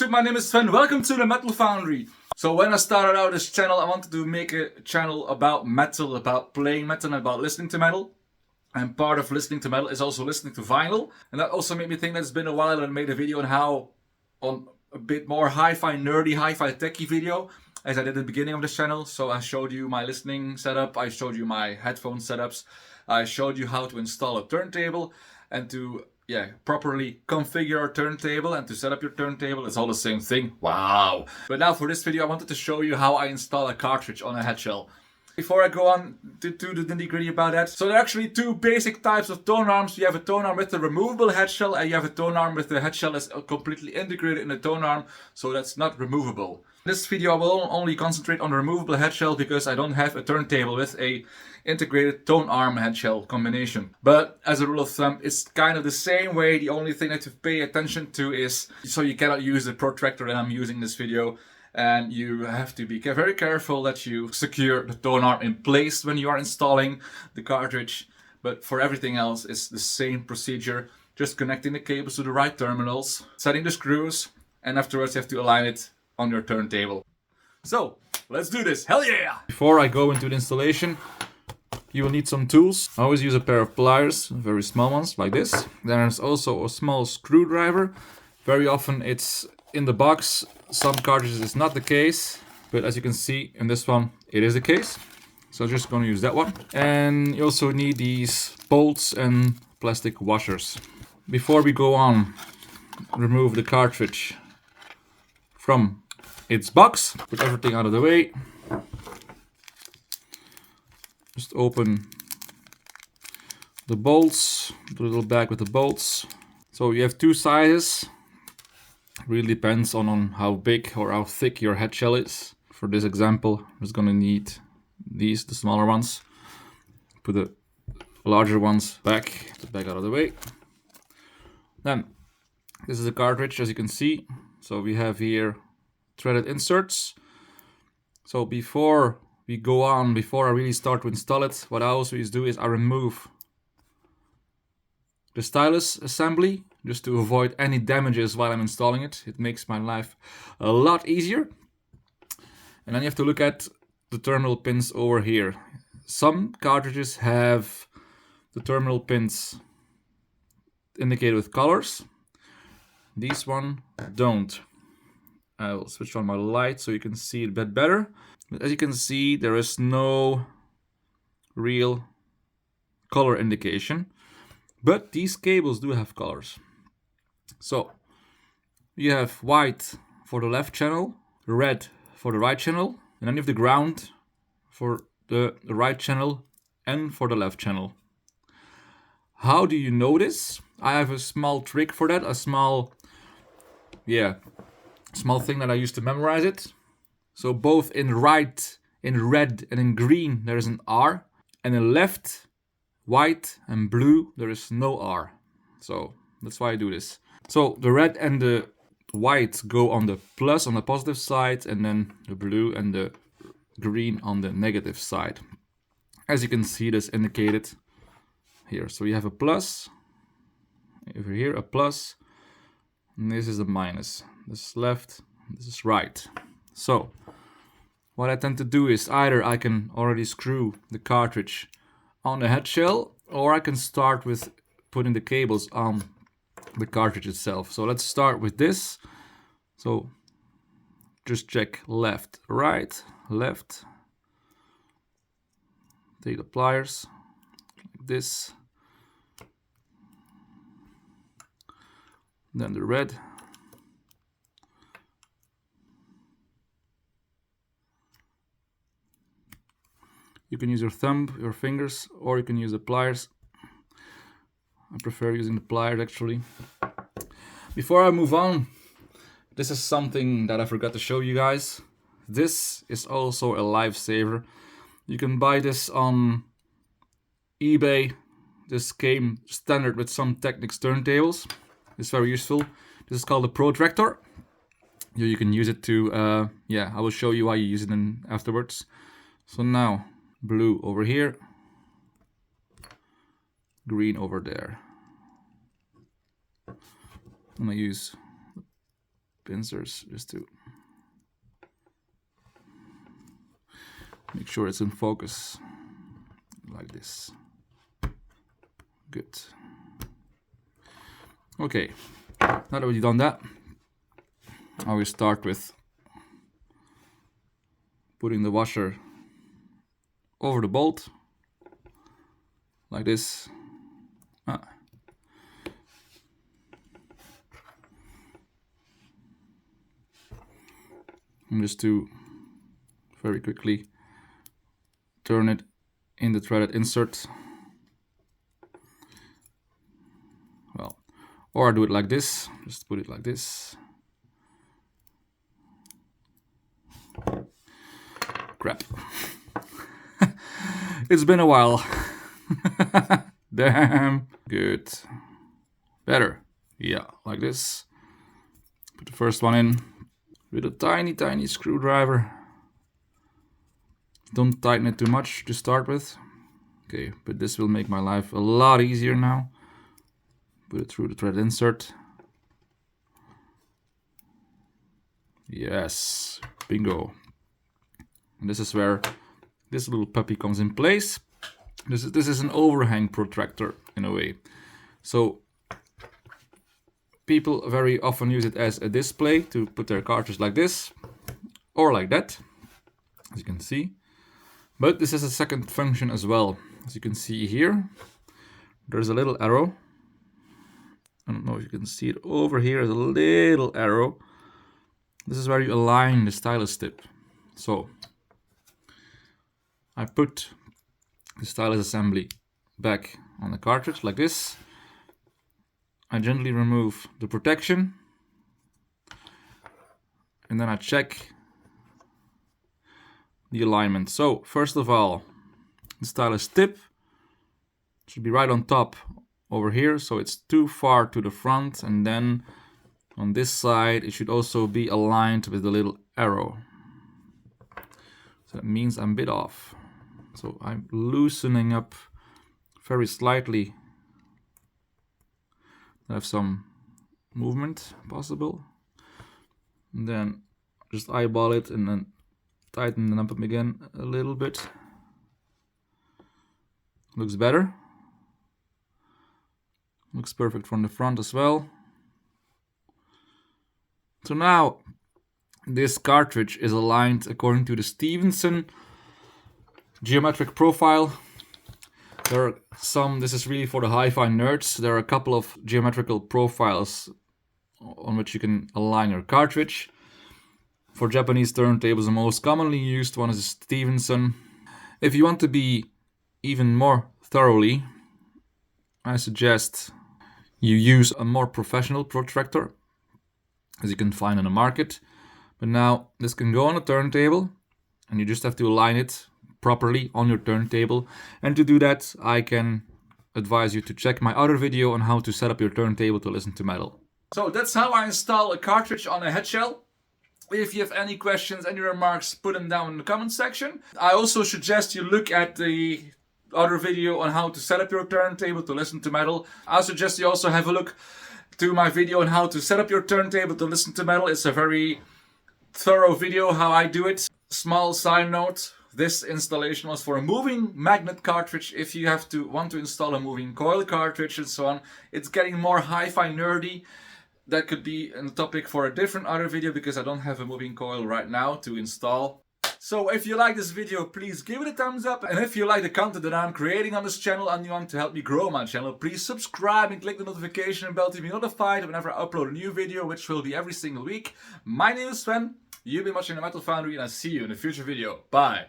YouTube, my name is Sven, welcome to the Metal Foundry. So when I started out this channel, I wanted to make a channel about metal, about playing metal and about listening to metal. And part of listening to metal is also listening to vinyl. And that also made me think that it's been a while and I made a video on a bit more hi-fi nerdy, hi-fi techie video as I did at the beginning of this channel. So I showed you my listening setup, I showed you my headphone setups, I showed you how to install a turntable and to properly configure our turntable and to set up your turntable. It's all the same thing. Wow! But now for this video I wanted to show you how I install a cartridge on a headshell. Before I go on to the nitty-gritty about that, so there are actually two basic types of tone arms. You have a tone arm with a removable headshell and you have a tone arm with the headshell that's completely integrated in the tone arm, so that's not removable. In this video I will only concentrate on the removable headshell because I don't have a turntable with a integrated tone arm headshell combination. But as a rule of thumb, it's kind of the same way. The only thing that you pay attention to is, so you cannot use the protractor that I'm using in this video. And you have to be very careful that you secure the tone arm in place when you are installing the cartridge. But for everything else, it's the same procedure. Just connecting the cables to the right terminals, setting the screws, and afterwards you have to align it on your turntable. So, let's do this. Hell yeah! Before I go into the installation, you will need some tools. I always use a pair of pliers, very small ones, like this. There's also a small screwdriver. Very often it's in the box. Some cartridges is not the case, but as you can see in this one, it is the case. So I'm just going to use that one. And you also need these bolts and plastic washers. Before we go on, remove the cartridge from its box. Put everything out of the way. Just open the bolts, the little bag with the bolts. So you have two sizes. Really depends on how big or how thick your headshell is. For this example, I'm just gonna need these, the smaller ones. Put the larger ones back, the bag out of the way. Then, this is a cartridge, as you can see. So we have here threaded inserts. So before we go on, before I really start to install it, what I always do is I remove the stylus assembly just to avoid any damages while I'm installing it. It makes my life a lot easier. And then you have to look at the terminal pins over here. Some cartridges have the terminal pins indicated with colors. These one don't. I'll switch on my light so you can see it a bit better. But as you can see, there is no real color indication. But these cables do have colors. So you have white for the left channel, red for the right channel, and then you have the ground for the right channel and for the left channel. How do you know this? I have a small trick for that, a small thing that I use to memorize it. So both in right, in red and in green there is an R, and in left, white and blue there is no R. So that's why I do this. So the red and the white go on the plus, on the positive side, and then the blue and the green on the negative side. As you can see, this indicated here. So you have a plus, over here a plus, and this is a minus. This is left, this is right. So what I tend to do is either I can already screw the cartridge on the headshell, or I can start with putting the cables on the cartridge itself. So let's start with this. So just check left, right, left. Take the pliers like this. Then the red. You can use your thumb, your fingers, or you can use the pliers. I prefer using the pliers actually. Before I move on, this is something that I forgot to show you guys. This is also a lifesaver. You can buy this on eBay. This came standard with some Technics turntables. It's very useful. This is called a protractor. You can use it to, I will show you how you use it afterwards. So now, blue over here, green over there. I'm gonna use pincers just to make sure it's in focus, like this. Good. Okay, now that we've done that, I will start with putting the washer over the bolt, like this. And just to very quickly turn it in the threaded insert. Well, or I do it like this, just put it like this. Crap. It's been a while. Damn. Good. Better. Yeah, like this. Put the first one in with a tiny screwdriver. Don't tighten it too much to start with. Okay, but this will make my life a lot easier now. Put it through the thread insert. Yes, bingo. And this is where this little puppy comes in place. This is an overhang protractor in a way. So people very often use it as a display to put their cartridge like this or like that, as you can see. But this has a second function as well. As you can see here, there's a little arrow. I don't know if you can see it over here. There's a little arrow. This is where you align the stylus tip. So I put the stylus assembly back on the cartridge like this. I gently remove the protection, and then I check the alignment. So first of all, the stylus tip should be right on top over here, so it's too far to the front, and then on this side it should also be aligned with the little arrow. So that means I'm a bit off. So I'm loosening up very slightly. I have some movement possible. And then just eyeball it and then tighten it up again a little bit. Looks better. Looks perfect from the front as well. So now this cartridge is aligned according to the Stevenson geometric profile. There are some, this is really for the hi-fi nerds, there are a couple of geometrical profiles on which you can align your cartridge. For Japanese turntables, the most commonly used one is Stevenson. If you want to be even more thoroughly, I suggest you use a more professional protractor, as you can find on the market. But now this can go on a turntable, and you just have to align it properly on your turntable. And to do that, I can advise you to check my other video on how to set up your turntable to listen to metal. So that's how I install a cartridge on a headshell. If you have any questions, any remarks, put them down in the comment section. I also suggest you look at the other video on how to set up your turntable to listen to metal. I suggest you also have a look to my video on how to set up your turntable to listen to metal. It's a very thorough video how I do it. Small side note, this installation was for a moving magnet cartridge. If you want to install a moving coil cartridge and so on, it's getting more hi-fi nerdy. That could be a topic for a different other video because I don't have a moving coil right now to install. So if you like this video, please give it a thumbs up. And if you like the content that I'm creating on this channel and you want to help me grow my channel, please subscribe and click the notification bell to be notified whenever I upload a new video, which will be every single week. My name is Sven, you've been watching the Metal Foundry, and I'll see you in a future video. Bye!